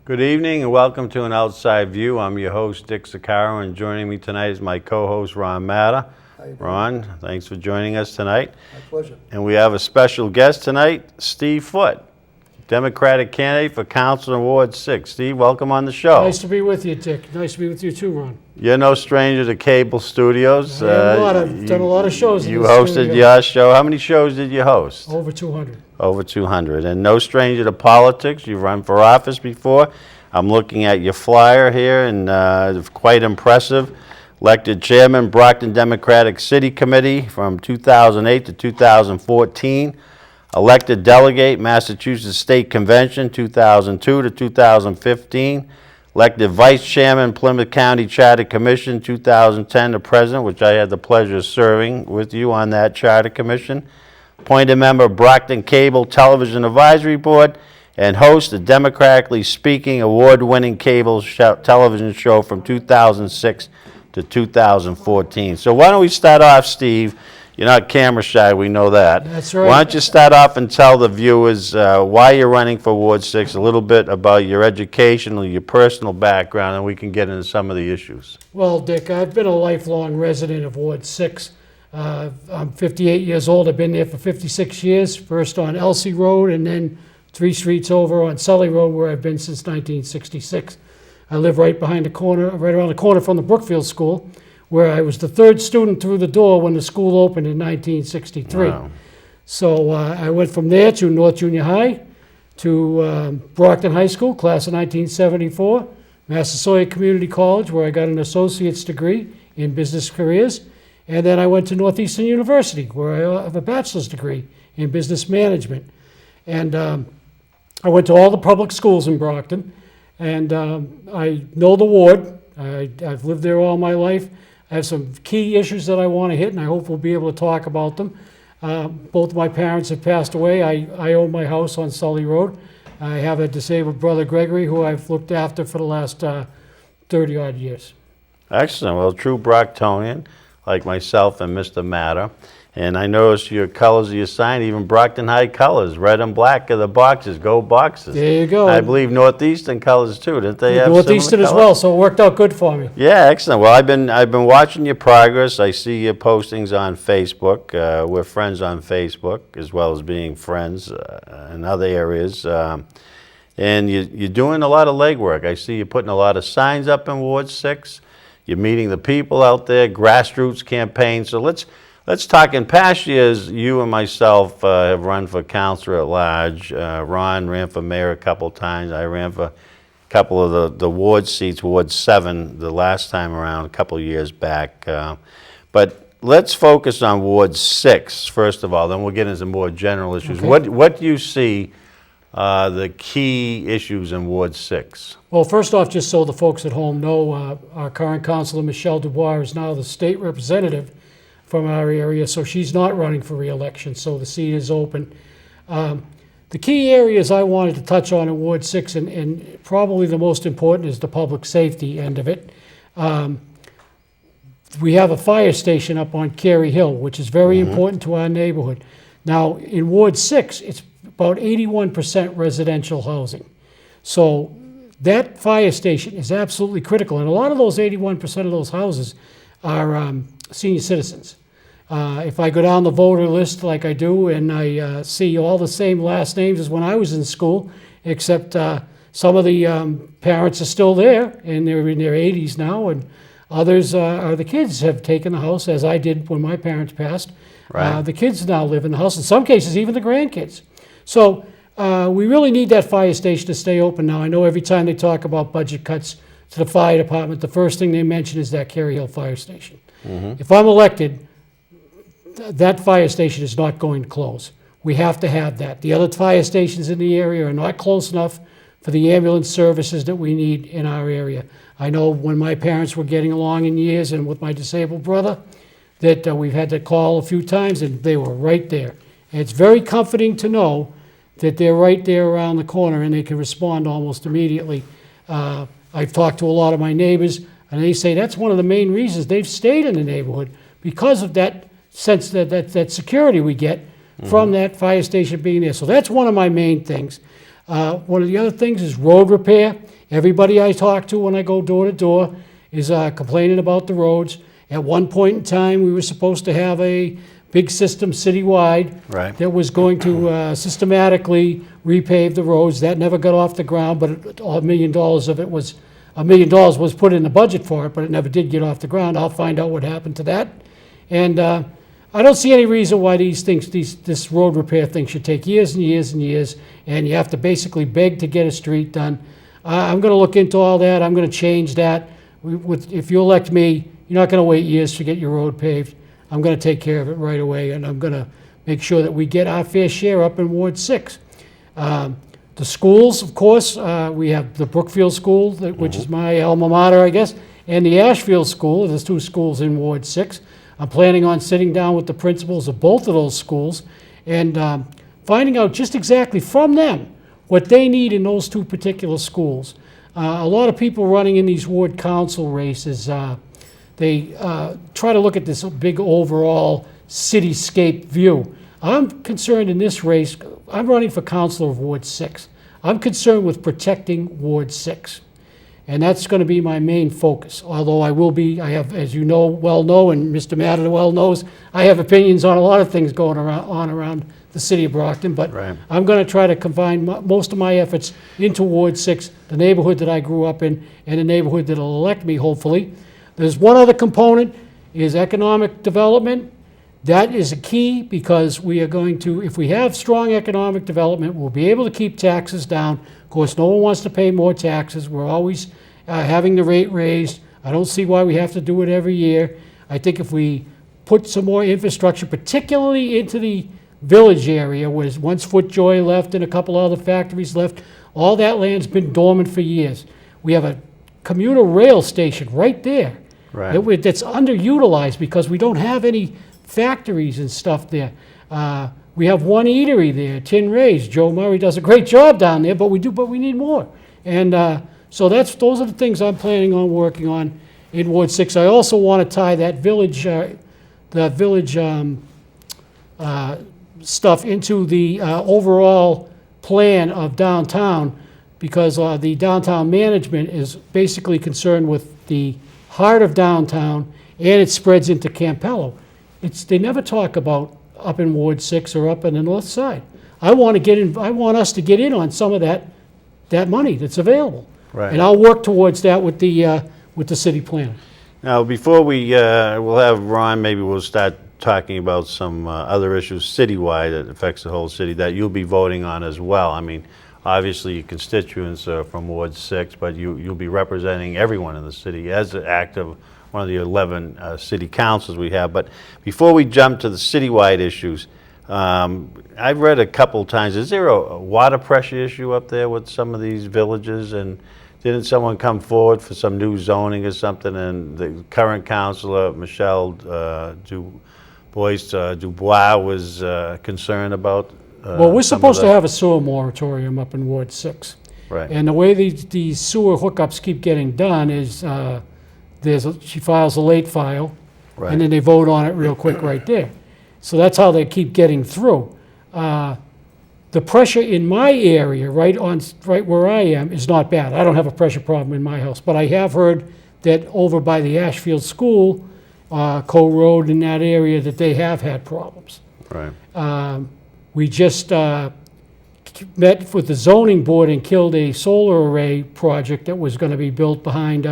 Good evening and welcome to An Outside View. I'm your host, Dick Sicaro, and joining me tonight is my co-host, Ron Matta. Ron, thanks for joining us tonight. My pleasure. And we have a special guest tonight, Steve Foote, Democratic candidate for Council in Ward 6. Steve, welcome on the show. Nice to be with you, Dick. Nice to be with you too, Ron. You're no stranger to cable studios. I've done a lot of shows. You hosted your show. How many shows did you host? Over 200. Over 200. And no stranger to politics. You've run for office before. I'm looking at your flyer here, and it's quite impressive. Elected chairman, Brockton Democratic City Committee from 2008 to 2014. Elected delegate, Massachusetts State Convention, 2002 to 2015. Elected vice chairman, Plymouth County Charter Commission, 2010 to present, which I had the pleasure of serving with you on that Charter Commission. Appointed member, Brockton Cable Television Advisory Board, and host the Democratically Speaking award-winning cable television show from 2006 to 2014. So why don't we start off, Steve? You're not camera shy, we know that. That's right. Why don't you start off and tell the viewers why you're running for Ward 6, a little bit about your educational, your personal background, and we can get into some of the issues. Well, Dick, I've been a lifelong resident of Ward 6. I'm 58 years old. I've been there for 56 years, first on Elsie Road and then 3 streets over on Sully Road, where I've been since 1966. I live right around the corner from the Brookfield School, where I was the third student through the door when the school opened in 1963. Wow. So I went from there to North Junior High, to Brockton High School, class of 1974, Massasoit Community College, where I got an associate's degree in business careers, and then I went to Northeastern University, where I have a bachelor's degree in business management. And I went to all the public schools in Brockton, and I know the ward. I've lived there all my life. I have some key issues that I want to hit, and I hope we'll be able to talk about them. Both of my parents have passed away. I own my house on Sully Road. I have a disabled brother, Gregory, who I've looked after for the last 30-odd years. Excellent. Well, true Brocktonian, like myself and Mr. Matta. And I noticed your colors of your sign, even Brockton High colors, red and black are the boxes. Go Boxes. There you go. I believe Northeastern colors too, didn't they have Northeastern as well, so it worked out good for me. Yeah, excellent. Well, I've been watching your progress. I see your postings on Facebook. We're friends on Facebook, as well as being friends in other areas. And you're doing a lot of legwork. I see you're putting a lot of signs up in Ward 6. You're meeting the people out there, grassroots campaign. So let's talk. In past years, you and myself have run for councilor at large. Ron ran for mayor a couple times. I ran for a couple of the ward seats, Ward 7, the last time around, a couple of years back. But let's focus on Ward 6, first of all, then we'll get into more general issues. Okay. What do you see the key issues in Ward 6? Well, first off, just so the folks at home know, our current councilor, Michelle Dubois, is now the state representative from our area, so she's not running for re-election, so the seat is open. The key areas I wanted to touch on in Ward 6, and probably the most important, is the public safety end of it. We have a fire station up on Cary Hill, which is very important to our neighborhood. Now, in Ward 6, it's about 81% residential housing. So that fire station is absolutely critical, and a lot of those 81% of those houses are senior citizens. If I go down the voter list like I do, and I see all the same last names as when I was in school, except some of the parents are still there, and they're in their 80s now, and others are the kids have taken the house, as I did when my parents passed. Right. The kids now live in the house, in some cases even the grandkids. So we really need that fire station to stay open now. I know every time they talk about budget cuts to the fire department, the first thing they mention is that Cary Hill fire station. If I'm elected, that fire station is not going to close. We have to have that. The other fire stations in the area are not close enough for the ambulance services that we need in our area. I know when my parents were getting along in years, and with my disabled brother, that we've had to call a few times, and they were right there. And it's very comforting to know that they're right there around the corner and they can respond almost immediately. I've talked to a lot of my neighbors, and they say that's one of the main reasons they've stayed in the neighborhood, because of that sense, that security we get from that fire station being there. So that's one of my main things. One of the other things is road repair. Everybody I talk to when I go door to door is complaining about the roads. At one point in time, we were supposed to have a big system citywide Right. that was going to systematically repave the roads. That never got off the ground, but $1 million of it was, $1 million was put in the budget for it, but it never did get off the ground. I'll find out what happened to that. And I don't see any reason why this road repair thing should take years and years and years, and you have to basically beg to get a street done. I'm going to look into all that. I'm going to change that. If you elect me, you're not going to wait years to get your road paved. I'm going to take care of it right away, and I'm going to make sure that we get our fair share up in Ward 6. The schools, of course, we have the Brookfield School, which is my alma mater, I guess, and the Ashfield School. There's 2 schools in Ward 6. I'm planning on sitting down with the principals of both of those schools and finding out just exactly from them what they need in those 2 particular schools. A lot of people running in these ward council races, they try to look at this big overall cityscape view. I'm concerned in this race, I'm running for councilor of Ward 6. I'm concerned with protecting Ward 6. And that's going to be my main focus, although I have, as you well know, and Mr. Matta well knows, I have opinions on a lot of things going on around the city of Brockton, but Right. I'm going to try to combine most of my efforts into Ward 6, the neighborhood that I grew up in, and the neighborhood that will elect me, hopefully. There's one other component, is economic development. That is a key because we are going to, if we have strong economic development, we'll be able to keep taxes down. Of course, no one wants to pay more taxes. We're always having the rate raised. I don't see why we have to do it every year. I think if we put some more infrastructure, particularly into the village area, where once FootJoy left and a couple other factories left, all that land's been dormant for years. We have a commuter rail station right there. Right. That's underutilized because we don't have any factories and stuff there. We have one eatery there, Tin Ray's. Joe Murray does a great job down there, but we need more. And so those are the things I'm planning on working on in Ward 6. I also want to tie that village stuff into the overall plan of downtown, because the downtown management is basically concerned with the heart of downtown, and it spreads into Campello. They never talk about up in Ward 6 or up in the north side. I want us to get in on some of that money that's available. Right. And I'll work towards that with the city planner. Now, before we'll have Ron, maybe we'll start talking about some other issues citywide that affects the whole city that you'll be voting on as well. I mean, obviously your constituents are from Ward 6, but you'll be representing everyone in the city as an active one of the 11 city councils we have. But before we jump to the citywide issues, I've read a couple times, is there a water pressure issue up there with some of these villages? And didn't someone come forward for some new zoning or something, and the current councilor, Michelle Dubois, was concerned about Well, we're supposed to have a sewer moratorium up in Ward 6. Right. And the way these sewer hookups keep getting done is she files a late file, Right. and then they vote on it real quick right there. So that's how they keep getting through. The pressure in my area, right where I am, is not bad. I don't have a pressure problem in my house, but I have heard that over by the Ashfield School, Coe Road in that area, that they have had problems. Right. We just met with the zoning board and killed a solar array project that was going to be built behind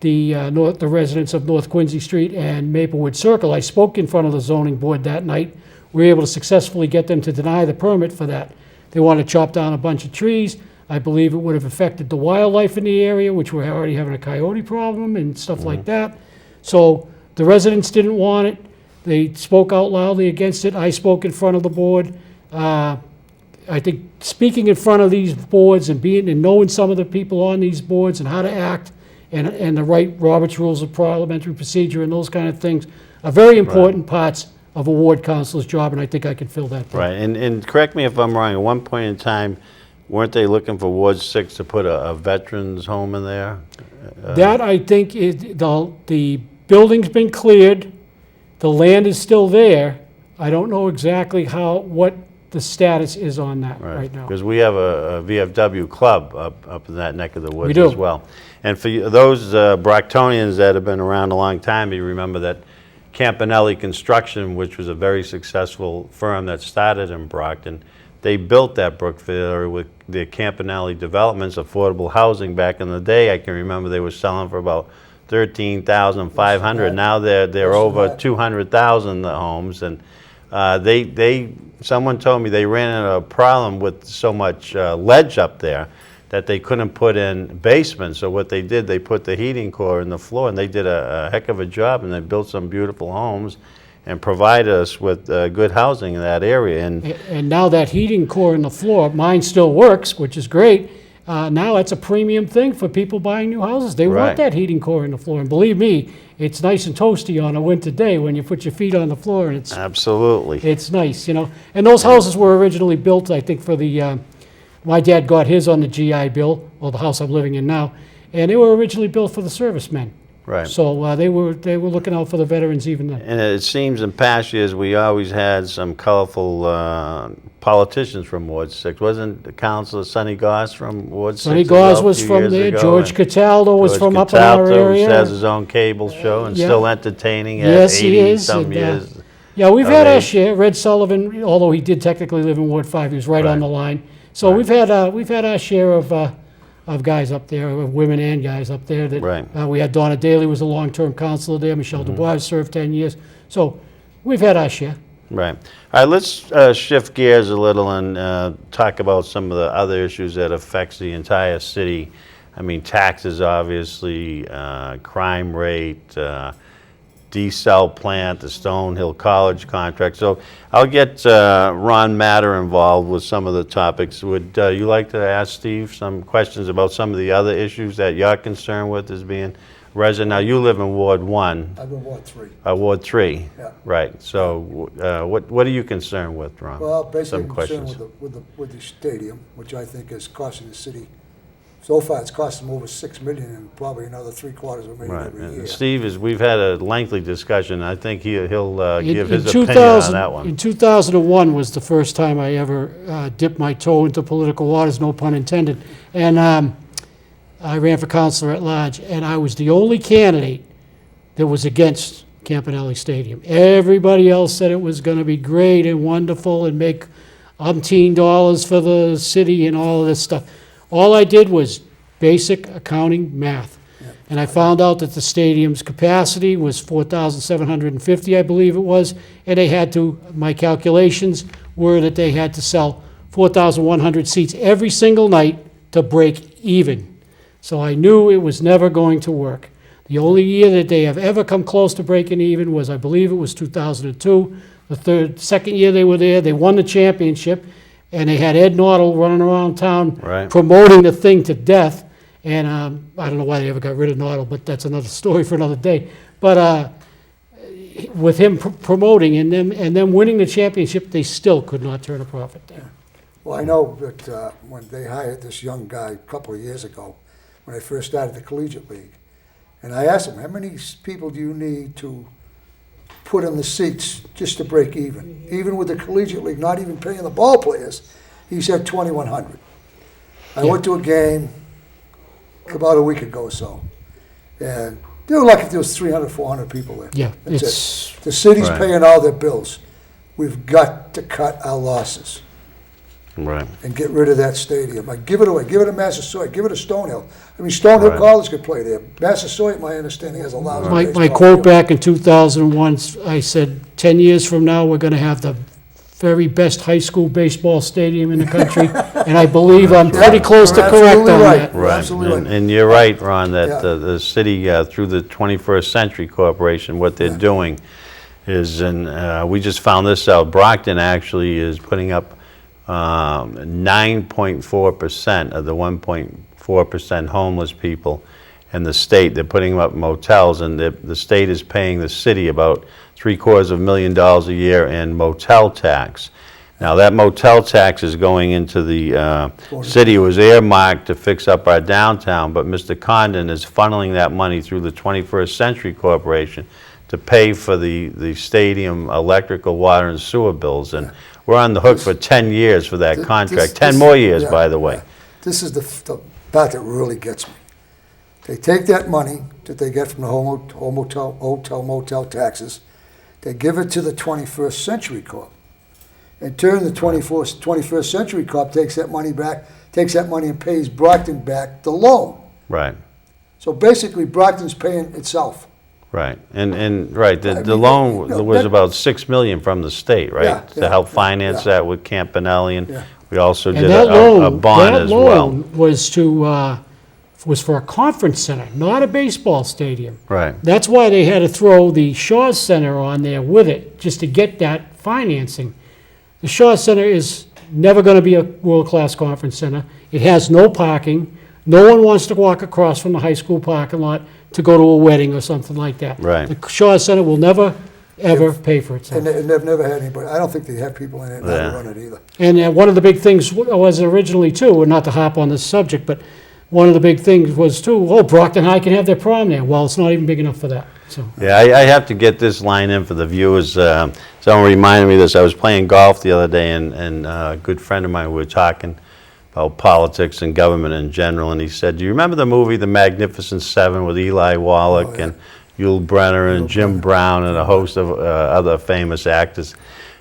the residents of North Quincy Street and Maplewood Circle. I spoke in front of the zoning board that night. We were able to successfully get them to deny the permit for that. They wanted to chop down a bunch of trees. I believe it would have affected the wildlife in the area, which we're already having a coyote problem and stuff like that. So the residents didn't want it. They spoke out loudly against it. I spoke in front of the board. I think speaking in front of these boards and knowing some of the people on these boards and how to act and the right Robert's Rules of Parliamentary Procedure and those kind of things are very important parts of a ward council's job, and I think I can fill that. Right, and correct me if I'm wrong, at one point in time, weren't they looking for Ward 6 to put a veterans home in there? That, I think, the building's been cleared, the land is still there. I don't know exactly what the status is on that right now. Because we have a VFW club up in that neck of the woods do. as well. And for those Brocktonians that have been around a long time, you remember that Campanelli Construction, which was a very successful firm that started in Brockton, they built that Brookfield area with the Campanelli Developments, affordable housing back in the day. I can remember they were selling for about $13,500. Now they're over 200,000 homes, and someone told me they ran into a problem with so much ledge up there that they couldn't put in basements. So what they did, they put the heating core in the floor, and they did a heck of a job, and they built some beautiful homes and provided us with good housing in that area. And now that heating core in the floor, mine still works, which is great. Now it's a premium thing for people buying new houses. They Right. want that heating core in the floor. And believe me, it's nice and toasty on a winter day when you put your feet on the floor, and Absolutely. it's nice, you know. And those houses were originally built, I think, for the, my dad got his on the GI Bill, or the house I'm living in now, and they were originally built for the servicemen. Right. So they were looking out for the veterans even then. And it seems in past years, we always had some colorful politicians from Ward 6. Wasn't the Councilor Sonny Goss from Ward 6? Sonny as well Gauze a was few from years there. ago? George And Cataldo was George from up in our Cataldo, area. who has his own cable show and Yeah. still entertaining at Yes, he 80 is. some and, years. yeah, we've of had our age. share. Red Sullivan, although he did technically live in Ward 5, he was right on Right. the line. So we've had our share of guys up there, of women and guys up there. That, Right. we had Donna Daly was a long-term counselor there. Michelle Dubois served 10 years. So we've had our share. Right. All right, let's shift gears a little and talk about some of the other issues that affects the entire city. I mean, taxes, obviously, crime rate, D-cell plant, the Stonehill College contract. So I'll get Ron Matter involved with some of the topics. Would you like to ask Steve some questions about some of the other issues that you're concerned with as being resident? Now, you live in Ward 1. I'm in Ward 3. Ward 3? Yeah. Right. So what are you concerned with, Ron? Well, basically Some I'm concerned questions. with the stadium, which I think is costing the city, so far it's cost them over $6 million and probably another $750,000 Right. every And year. Steve, we've had a lengthy discussion. I think he'll give his In opinion on that one. In 2001 was the first time I ever dipped my toe into political waters, no pun intended. And I ran for councilor at large, and I was the only candidate that was against Campanelli Stadium. Everybody else said it was going to be great and wonderful and make umpteen dollars for the city and all of this stuff. All I did was basic accounting math. And I found out that the stadium's capacity was 4,750, I believe it was, and they had to, my calculations were that they had to sell 4,100 seats every single night to break even. So I knew it was never going to work. The only year that they have ever come close to breaking even was, I believe it was 2002. The second year they were there, they won the championship, and they had Ed Nottle running around town Right. promoting the thing to death. And I don't know why they ever got rid of Nottle, but that's another story for another day. But with him promoting and them winning the championship, they still could not turn a profit down. Well, I know that when they hired this young guy a couple of years ago, when I first started the collegiate league, and I asked him, how many people do you need to put in the seats just to break even with the collegiate league, not even paying the ball players? He said 2,100. I went to a game about a week ago or so, and they were lucky if there was 300, 400 people there. Yeah, That's it's it. The city's Right. paying all their bills. We've got to cut our losses Right. and get rid of that stadium. Like, give it away. Give it to Massasoit. Give it to Stonehill. I mean, Stonehill Right. College could play there. Massasoit, my understanding, has a lousy my baseball quote field. back in 2001. I said 10 years from now we're going to have the very best high school baseball stadium in the country, and I believe I'm pretty close to You're correct absolutely on right. that. You're Right. absolutely And, right. and you're right, Ron, that Yeah. the city, through the 21st Century Corporation, what they're doing is, and we just found this out, Brockton actually is putting up 9.4% of the 1.4% homeless people in the state. They're putting up motels, and the state is paying the city about $750,000 a year in motel tax. Now, that motel tax is going into the city. It was earmarked to fix up our downtown, but Mr. Condon is funneling that money through the 21st Century Corporation to pay for the stadium electrical, water, and sewer bills, and we're on the hook for 10 years for that contract, 10 more years, yeah, by the way. yeah. This is the part that really gets me. They take that money that they get from the hotel, motel taxes, they give it to the 21st Century Corp. In turn, the 21st Century Corp takes that money and pays Brockton back the loan. Right. So basically, Brockton's paying itself. Right, and right, I the mean, loan you know, was that- about $6 million from the state, Yeah, right? To yeah, help yeah, finance yeah. that with Campanelli, and Yeah. we also And did that a bond as well. loan was for a conference center, not a baseball stadium. Right, That's why they had to throw the Shaw Center on there with it, just to get that financing. The Shaw Center is never going to be a world-class conference center. It has no parking. No one wants to walk across from the high school parking lot to go to a wedding or something like that. Right. The Shaw Center will never, ever pay for itself. And they've never had anybody, I don't think they have people in it that Yeah. run it either. And one of the big things was originally too, and not to hop on this subject, but one of the big things was too, oh, Brockton High can have their prom there. Well, it's not even big enough for that, so. yeah, I have to get this line in for the viewers. Someone reminded me of this, I was playing golf the other day, and a good friend of mine, we were talking about politics and government in general, and he said, do you remember the movie The Magnificent Seven with Eli Wallach yeah. and Yul Brynner and Jim Brown and a host of other famous actors?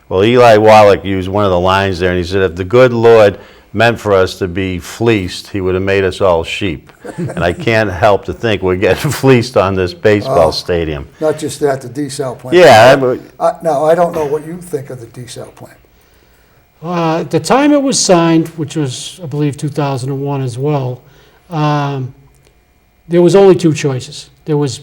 Well, Eli Wallach used one of the lines there, and he said, if the good Lord meant for us to be fleeced, he would have made us all sheep. And I can't help to think we're getting fleeced on this baseball stadium. Not just that, the desal plant. Yeah, Now, I don't know what you think of the desal plant. At the time it was signed, which was, I believe, 2001 as well, there was only two choices. There was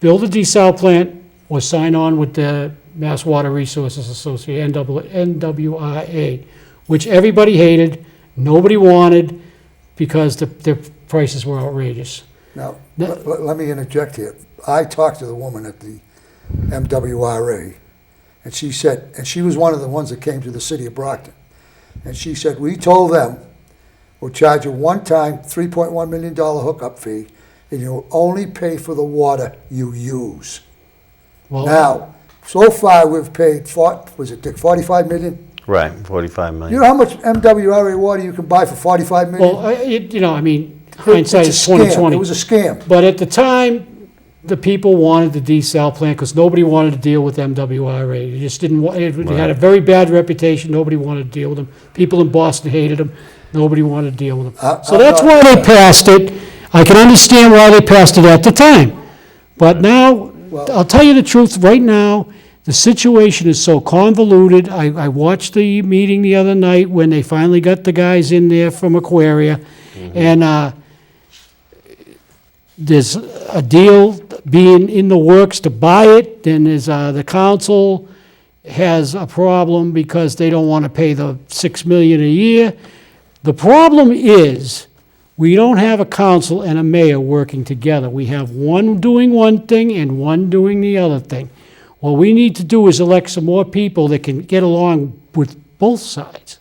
build a desal plant or sign on with the Mass Water Resources Association, NWRA, which everybody hated, nobody wanted, because their prices were outrageous. Now, let me interject here. I talked to the woman at the MWRA, and she said, and she was one of the ones that came to the city of Brockton, and she said, we told them we'll charge a one-time $3.1 million hookup fee, and you'll only pay for the water you use. Well, Now, so far, we've paid, was it Dick, 45 million? right, 45 You million. know how much MWRA water you can buy for 45 million? well, I mean, hindsight It's is a scam. 2020. It was a scam. But at the time, the people wanted the desal plant because nobody wanted to deal with MWRA. They just didn't want, it had a very bad reputation. Nobody wanted to deal with them. People in Boston hated them. Nobody wanted to deal with them. So that's why they passed it. I can understand why they passed it at the time. But now, I'll tell you the truth, right now, the situation is so convoluted. I watched the meeting the other night when they finally got the guys in there from Aquaria, and there's a deal being in the works to buy it. Then there's the council has a problem because they don't want to pay the $6 million a year. The problem is we don't have a council and a mayor working together. We have one doing one thing and one doing the other thing. What we need to do is elect some more people that can get along with both sides.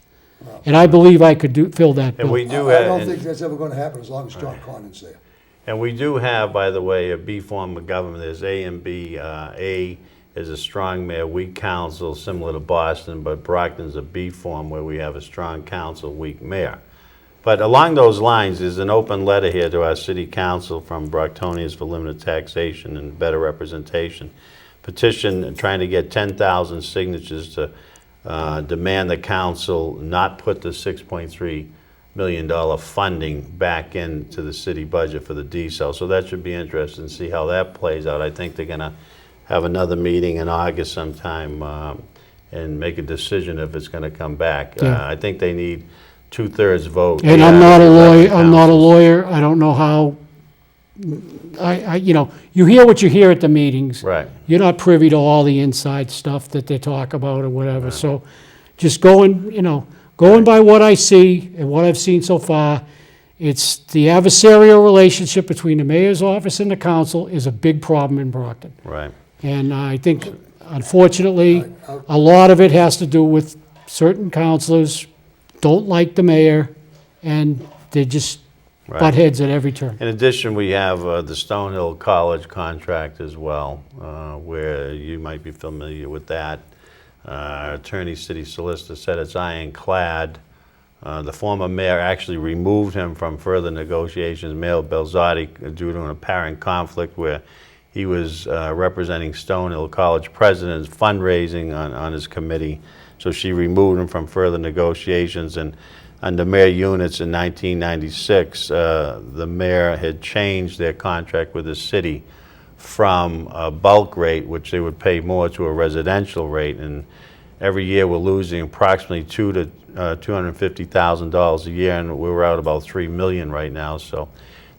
And I believe I could fill that And bill. we do I don't have, think that's ever going to happen as long as John Cornyn's there. and we do have, by the way, a B form of government. There's A and B. A is a strong mayor, weak council, similar to Boston, but Brockton's a B form where we have a strong council, weak mayor. But along those lines, there's an open letter here to our city council from Brocktonians for limited taxation and better representation. Petition trying to get 10,000 signatures to demand the council not put the $6.3 million funding back into the city budget for the desal. So that should be interesting to see how that plays out. I think they're going to have another meeting in August sometime and make a decision if it's going to come back. Yeah. I think they need 2/3 vote. And I'm not a lawyer, I'm not a lawyer, I don't know how, you hear what you hear at the meetings. Right. You're not privy to all the inside stuff that they talk about or whatever, so just going by what I see and what I've seen so far, it's the adversarial relationship between the mayor's office and the council is a big problem in Brockton. Right. And I think, unfortunately, a lot of it has to do with certain councilors don't like the mayor, and they just Right. butt heads at every turn. In addition, we have the Stonehill College contract as well, where you might be familiar with that. Our attorney, city solicitor, said it's ironclad. The former mayor actually removed him from further negotiations, Mayor Belzotti, due to an apparent conflict where he was representing Stonehill College president's fundraising on his committee. So she removed him from further negotiations, and under mayor units in 1996, the mayor had changed their contract with the city from a bulk rate, which they would pay more, to a residential rate. And every year we're losing approximately $250,000 a year, and we're out about $3 million right now. So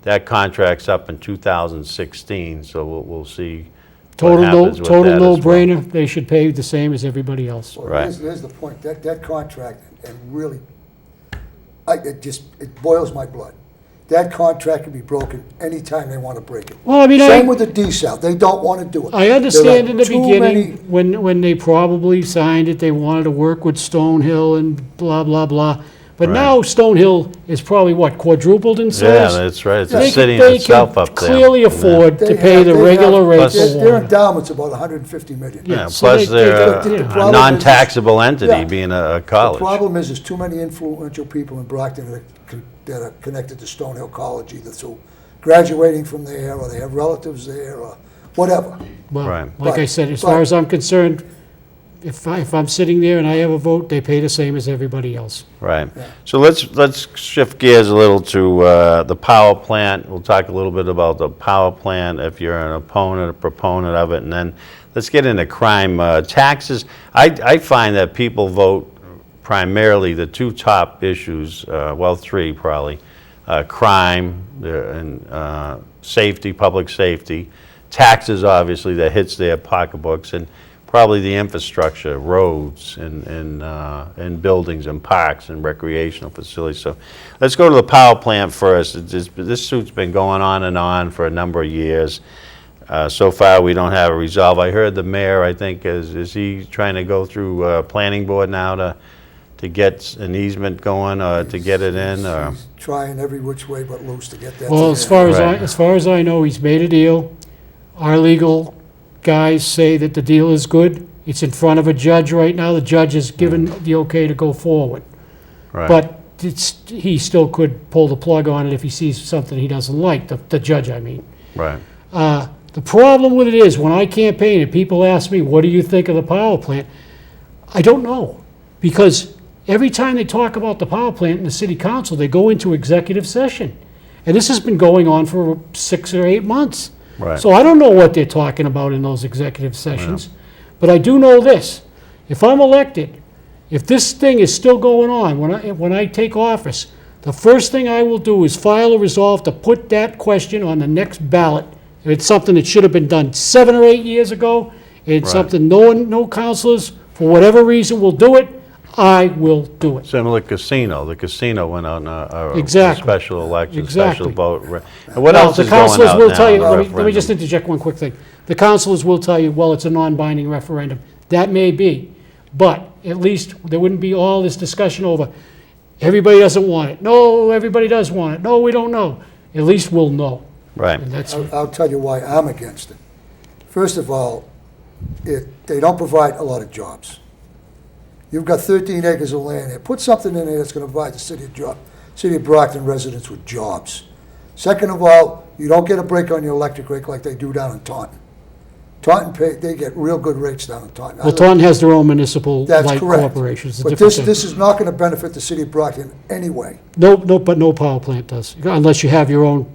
that contract's up in 2016. So we'll see. Total what happens with that as well. no-brainer. They should pay the same as everybody else. Well, Right. here's the point, that contract, and really, it boils my blood. That contract can be broken anytime they want to break it. Well, I mean, Same with the desal, they don't want to do it. I understand There in are the too beginning, many- when they probably signed it, they wanted to work with Stonehill and blah, blah, blah. But Right. now Stonehill is probably, what, quadrupled in Yeah, size? that's right. It's They a city in they itself can up there. clearly afford to pay the regular rate Plus- for Their water. endowment's about 150 million. Yeah. Yeah, so plus they- they're they- a the problem is- non-taxable entity, Yeah. being a The college. problem is, there's too many influential people in Brockton that are connected to Stonehill College, either through graduating from there, or they have relatives there, or whatever. Well, Right. like I said, as But- far as I'm concerned, if I'm sitting there and I have a vote, they pay the same as everybody else. Right. So let's shift gears a little to the power plant. We'll talk a little bit about the power plant, if you're an opponent or proponent of it, and then let's get into crime. Taxes, I find that people vote primarily the two top issues, well, three probably, crime and safety, public safety, taxes, obviously, that hits their pocketbooks, and probably the infrastructure, roads and buildings and parks and recreational facilities. So let's go to the power plant first. This suit's been going on for a number of years. So far, we don't have a resolve. I heard the mayor, I think, is he trying to go through planning board now to get an easement going, or to get it in, or? He's trying every which way but loose to get that. Well, as far Right. as far as I know, he's made a deal. Our legal guys say that the deal is good. It's in front of a judge right now. The judge has given the okay to go forward. Right. But he still could pull the plug on it if he sees something he doesn't like, the judge, I mean. Right. The problem with it is, when I campaign and people ask me, what do you think of the power plant? I don't know. Because every time they talk about the power plant in the city council, they go into executive session. And this has been going on for 6 or 8 months. Right. So I don't know what they're talking about in those executive sessions. But I do know this. If I'm elected, if this thing is still going on, when I take office, the first thing I will do is file a resolve to put that question on the next ballot. If it's something that should have been done 7 or 8 years ago, it's Right. something no councilors, for whatever reason, will do it, I will do it. Similar casino. The casino went out in a Exactly. special election, Exactly. special vote. And what Now, else the is going councilors out will now? tell you, A let me just referendum. interject one quick thing. The councilors will tell you, well, it's a non-binding referendum. That may be, but at least there wouldn't be all this discussion over, everybody doesn't want it. No, everybody does want it. No, we don't know. At least we'll know. Right. And that's, I'll tell you why I'm against it. First of all, they don't provide a lot of jobs. You've got 13 acres of land there. Put something in there that's going to provide the city of Brockton residents with jobs. Second of all, you don't get a break on your electric rate like they do down in Taunton. Taunton they get real good rates down in Taunton. well, Taunton has their own municipal That's light correct. corporations. It's a But different this thing. is not going to benefit the city of Brockton anyway. But no power plant does, unless you have your own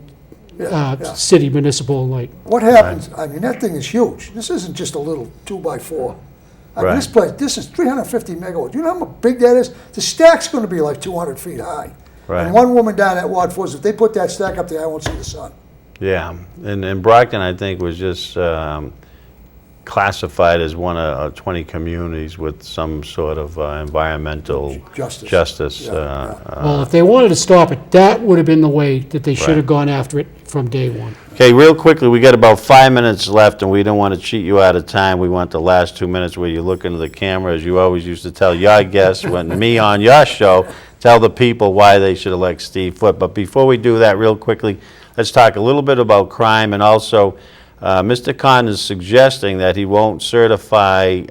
Yeah. city municipal light. What happens, I mean, that thing is huge. This isn't just a little 2x4. I mean, this Right. place, this is 350 megawatts. You know how big that is? The stack's going to be like 200 feet high. Right. And one woman down at Ward 4 says, if they put that stack up there, I won't see the sun. Yeah. And Brockton, I think, was just classified as one of 20 communities with some sort of environmental Justice. justice. Yeah, Well, if they wanted to stop it, that would have been the way that they should have gone after it from day one. Okay, real quickly, we got about 5 minutes left, and we don't want to cheat you out of time. We want the last 2 minutes where you look into the camera, as you always used to tell your guests, when me on your show, tell the people why they should elect Steve Foote. But before we do that, real quickly, let's talk a little bit about crime, and also Mr. Khan is suggesting that he won't certify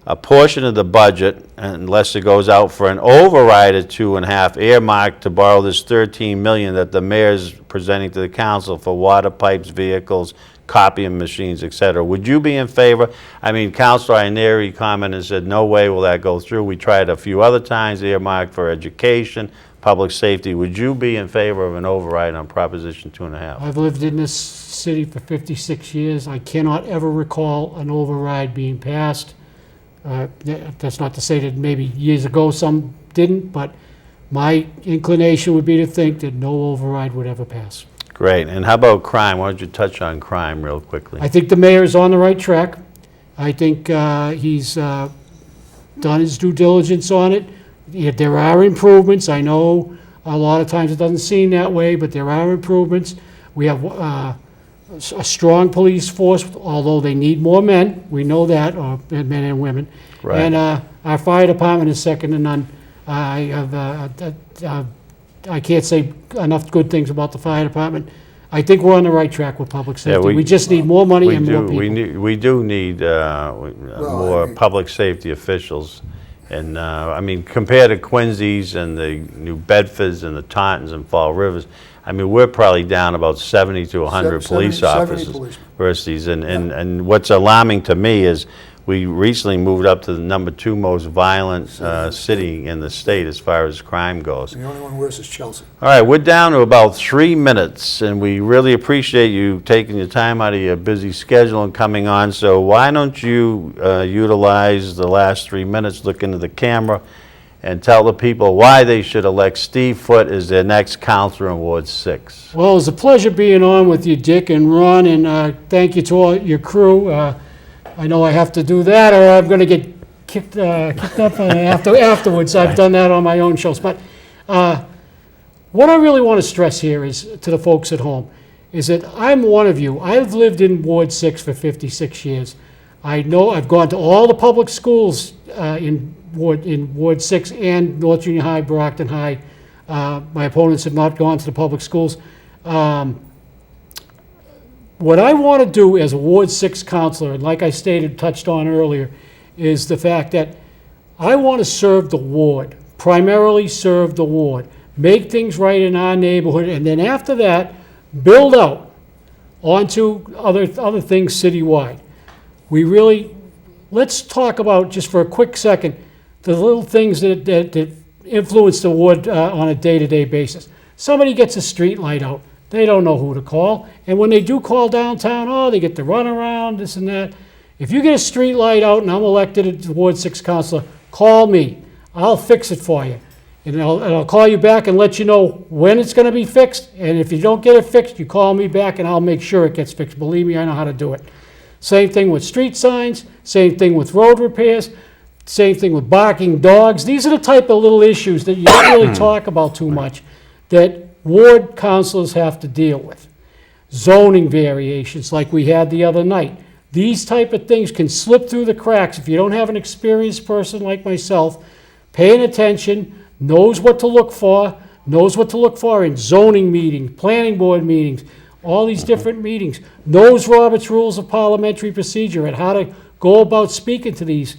a portion of the budget unless it goes out for an override of 2.5 earmarked to borrow this $13 million that the mayor's presenting to the council for water pipes, vehicles, copying machines, etc. Would you be in favor? I mean, Councilor Inieri commented and said, no way will that go through. We tried a few other times, earmarked for education, public safety. Would you be in favor of an override on Proposition 2.5? I've lived in this city for 56 years. I cannot ever recall an override being passed. That's not to say that maybe years ago some didn't, but my inclination would be to think that no override would ever pass. Great. And how about crime? Why don't you touch on crime real quickly? I think the mayor is on the right track. I think he's done his due diligence on it. There are improvements. I know a lot of times it doesn't seem that way, but there are improvements. We have a strong police force, although they need more men. We know that, or men and women. Right. And our fire department is second to none. I can't say enough good things about the fire department. I think we're on the right track with public safety. We just need more money and more people. We do need more public safety officials. And, I mean, compared to Quincy's and the New Bedfords and the Tauntons and Fall Rivers, I mean, we're probably down about 70 to 100 police officers versus these. And what's alarming to me is we recently moved up to the #2 most violent city in the state as far as crime goes. The only one worse is Chelsea. All right, we're down to about 3 minutes, and we really appreciate you taking your time out of your busy schedule and coming on. So why don't you utilize the last 3 minutes, look into the camera, and tell the people why they should elect Steve Foote as their next counselor in Ward 6. Well, it was a pleasure being on with you, Dick and Ron, and thank you to all your crew. I know I have to do that, or I'm going to get kicked up afterwards. I've done that on my own shows. But what I really want to stress here is to the folks at home is that I'm one of you. I've lived in Ward 6 for 56 years. I know I've gone to all the public schools in Ward 6 and North Junior High, Brockton High. My opponents have not gone to the public schools. What I want to do as a Ward 6 counselor, and like I touched on earlier, is the fact that I want to serve the ward, primarily serve the ward, make things right in our neighborhood, and then after that, build out onto other things citywide. Let's talk about, just for a quick second, the little things that influence the ward on a day-to-day basis. Somebody gets a street light out. They don't know who to call. And when they do call downtown, they get to run around, this and that. If you get a street light out and I'm elected as Ward 6 counselor, call me. I'll fix it for you. And I'll call you back and let you know when it's going to be fixed. And if you don't get it fixed, you call me back and I'll make sure it gets fixed. Believe me, I know how to do it. Same thing with street signs, same thing with road repairs, same thing with barking dogs. These are the type of little issues that you don't really talk about too much that ward councilors have to deal with. Zoning variations like we had the other night. These type of things can slip through the cracks if you don't have an experienced person like myself paying attention, knows what to look for in zoning meetings, planning board meetings, all these different meetings, knows Robert's Rules of Parliamentary Procedure and how to go about speaking to these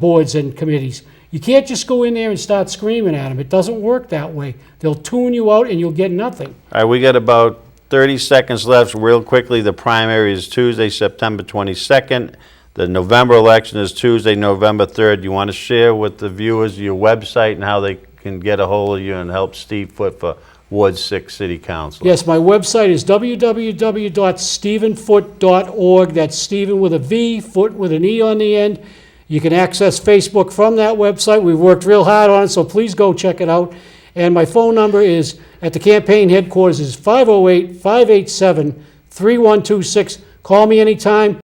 boards and committees. You can't just go in there and start screaming at them. It doesn't work that way. They'll tune you out and you'll get nothing. All right, we got about 30 seconds left. Real quickly, the primary is Tuesday, September 22nd. The November election is Tuesday, November 3rd. You want to share with the viewers your website and how they can get a hold of you and help Steve Foote for Ward 6 City Council? Yes, my website is www.stephenfoote.org. That's Stephen with a V, Foote with an E on the end. You can access Facebook from that website. We've worked real hard on it, so please go check it out. And my phone number is at the campaign headquarters is 508-587-3126. Call me anytime.